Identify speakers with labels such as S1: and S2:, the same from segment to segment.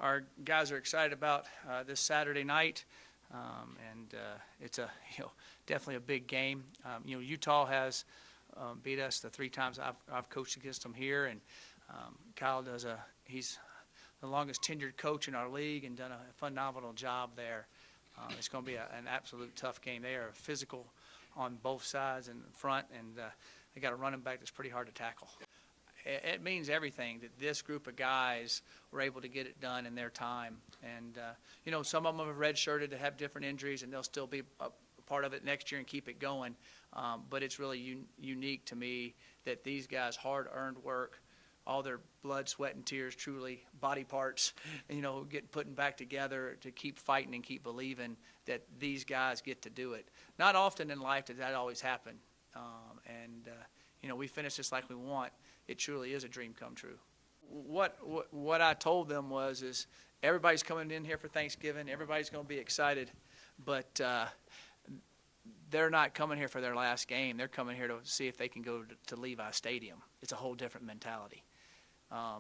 S1: our guys are excited about this Saturday night, it's a definitely a big game. Utah has beat us the 3 times I've coached against them here, and Kyle he's the longest tenured coach in our league and done a phenomenal job there. It's going to be an absolute tough game. They are physical on both sides and front, and they got a running back that's pretty hard to tackle. It means everything that this group of guys were able to get it done in their time. And, some of them have redshirted to have different injuries, and they'll still be a part of it next year and keep it going. But it's really unique to me that these guys' hard-earned work, all their blood, sweat, and tears, truly body parts, get putting back together to keep fighting and keep believing that these guys get to do it. Not often in life does that always happen. We finish this like we want. It truly is a dream come true. What I told them is everybody's coming in here for Thanksgiving. Everybody's going to be excited, but they're not coming here for their last game. They're coming here to see if they can go to Levi Stadium. It's a whole different mentality.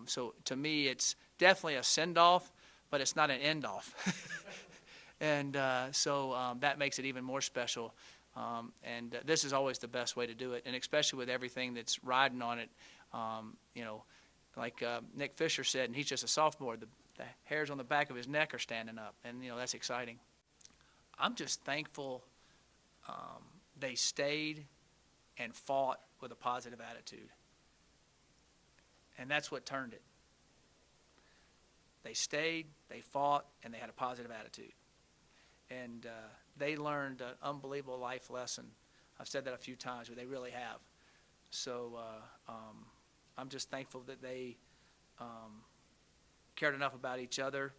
S1: So to me, it's definitely a send-off, but it's not an end-off. And so that makes it even more special. This is always the best way to do it, and especially with everything that's riding on it. Like Nick Fisher said, and he's just a sophomore, the hairs on the back of his neck are standing up, and that's exciting. I'm just thankful they stayed and fought with a positive attitude, and that's what turned it. They stayed, they fought, and they had a positive attitude, and they learned an unbelievable life lesson. I've said that a few times, but they really have. So I'm just thankful that they cared enough about each other,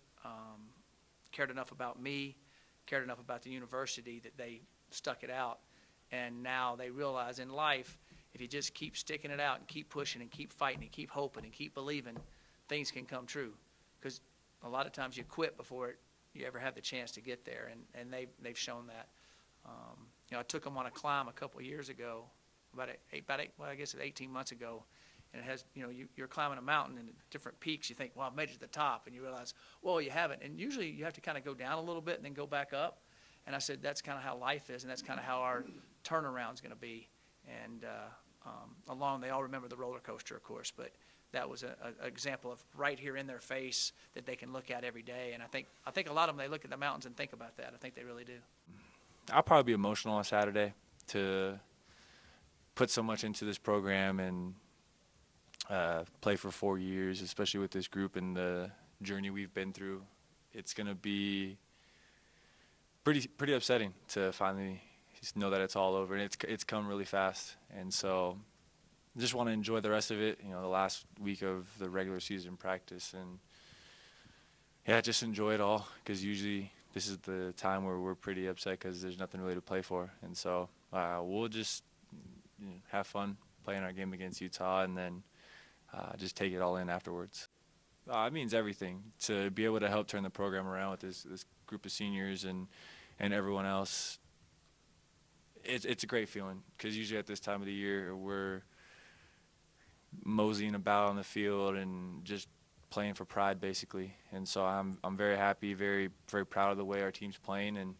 S1: cared enough about me, cared enough about the university that they stuck it out. And now they realize in life, if you just keep sticking it out and keep pushing and keep fighting and keep hoping and keep believing, things can come true. Because a lot of times you quit before you ever have the chance to get there, and they've shown that. I took them on a climb a couple of years ago, about 18 months ago, and it has, you're climbing a mountain and at different peaks. You think, well, I've made it to the top, and you realize, well, you haven't. And usually you have to kind of go down a little bit and then go back up. And I said, that's kind of how life is, and that's kind of how our turnaround's going to be. And they all remember the roller coaster, of course, but that was an example of right here in their face that they can look at every day. And I think a lot of them, they look at the mountains and think about that. I think they really do.
S2: I'll probably be emotional on Saturday to put so much into this program and play for 4 years, especially with this group and the journey we've been through. It's going to be pretty upsetting to finally just know that it's all over, and it's come really fast. And so I just want to enjoy the rest of it, the last week of the regular season practice, and just enjoy it all, because usually this is the time where we're pretty upset because there's nothing really to play for. And so we'll just have fun playing our game against Utah, and then just take it all in afterwards. It means everything to be able to help turn the program around with this group of seniors and everyone else. It's a great feeling, because usually at this time of the year we're moseying about on the field and just playing for pride, basically. And so I'm very happy, very, very proud of the way our team's playing, and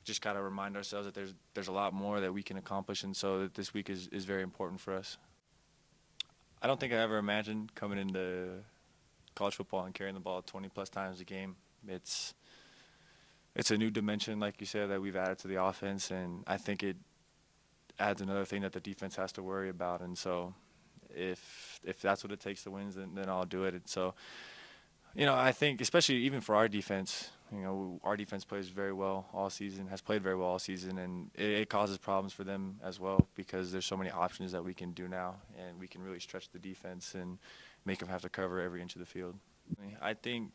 S2: just got to remind ourselves that there's a lot more that we can accomplish, and so that this week is very important for us. I don't think I ever imagined coming into college football and carrying the ball 20-plus times a game. It's a new dimension, like you said, that we've added to the offense, and I think it adds another thing that the defense has to worry about. And so if that's what it takes to win, then I'll do it. And so, I think especially even for our defense, our defense plays very well all season, has played very well all season, and it causes problems for them as well, because there's so many options that we can do now, and we can really stretch the defense and make them have to cover every inch of the field. I think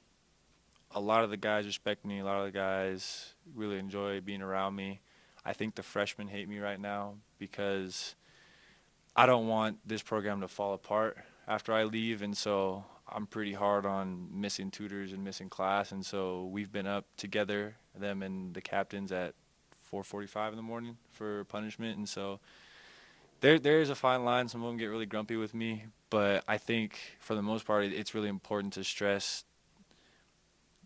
S2: a lot of the guys respect me. A lot of the guys really enjoy being around me. I think the freshmen hate me right now because I don't want this program to fall apart after I leave, and so I'm pretty hard on missing tutors and missing class, and so we've been up together, them and the captains, at 4:45 in the morning for punishment. And so there is a fine line. Some of them get really grumpy with me, but I think for the most part it's really important to stress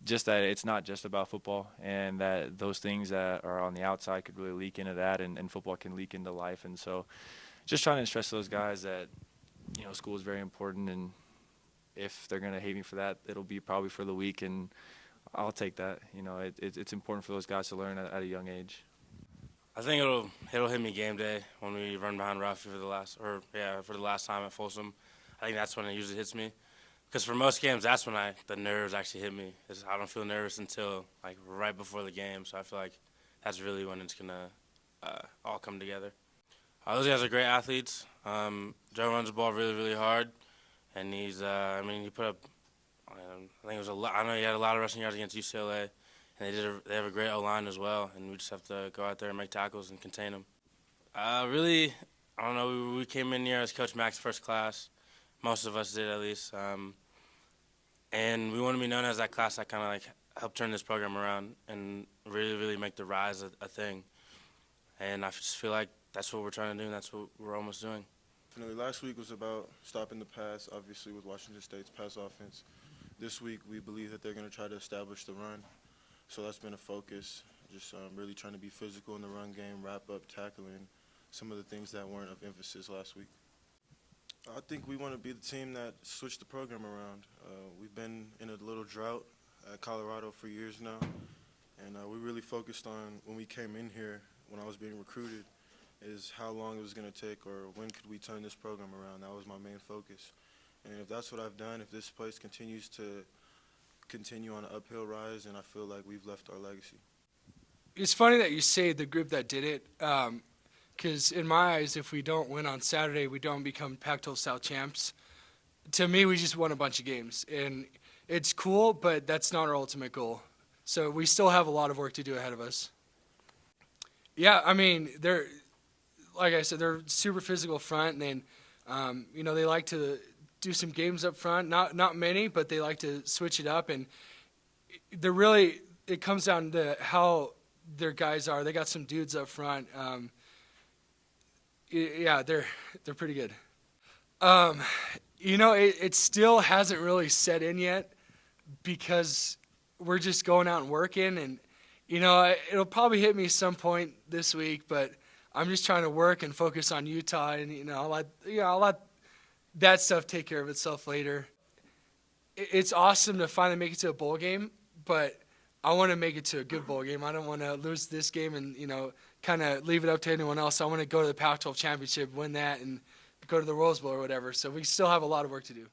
S2: just that it's not just about football, and that those things that are on the outside could really leak into that, and football can leak into life. And so just trying to stress those guys that, you know, school is very important, and if they're going to hate me for that, it'll be probably for the week, and I'll take that. You know, it's important for those guys to learn at a young age.
S3: I think it'll hit me game day when we run behind Rafi for the last time at Folsom. I think that's when it usually hits me, because for most games that's when the nerves actually hit me. I don't feel nervous until like right before the game, so I feel like that's really when it's gonna all come together. Those guys are great athletes. Joe runs the ball really, really hard, and he's he put up, I think it was I know he had a lot of rushing yards against UCLA. And they have a great O-line as well, and we just have to go out there and make tackles and contain them. Really, I don't know, we came in here as Coach Mac's first class. Most of us did, at least. And we want to be known as that class that kind of like helped turn this program around and really, really make the rise a thing. And I just feel like that's what we're trying to do, and that's what we're almost doing.
S4: Definitely. Last week was about stopping the pass, obviously, with Washington State's pass offense. This week, we believe that they're going to try to establish the run. So that's been a focus, just really trying to be physical in the run game, wrap up, tackling, some of the things that weren't of emphasis last week. I think we want to be the team that switched the program around. We've been in a little drought at Colorado for years now, and we really focused on, when we came in here, when I was being recruited, is how long it was going to take or when could we turn this program around. That was my main focus. And if that's what I've done, if this place continues to continue on an uphill rise, and I feel like we've left our legacy.
S5: It's funny that you say the group that did it, because in my eyes, if we don't win on Saturday, we don't become Pac-12 South champs. To me, we just won a bunch of games, and it's cool, but that's not our ultimate goal. So we still have a lot of work to do ahead of us. Yeah, I mean, they're, like I said, they're super physical front, and then, they like to do some games up front, not many, but they like to switch it up, and it comes down to how their guys are. They got some dudes up front. They're pretty good. It still hasn't really set in yet because we're just going out and working, and it'll probably hit me some point this week, but I'm just trying to work and focus on Utah, and I'll let that stuff take care of itself later. It's awesome to finally make it to a bowl game, but I want to make it to a good bowl game. I don't want to lose this game and, kind of leave it up to anyone else. I want to go to the Pac-12 championship, win that, and go to the Rose Bowl or whatever. So we still have a lot of work to do.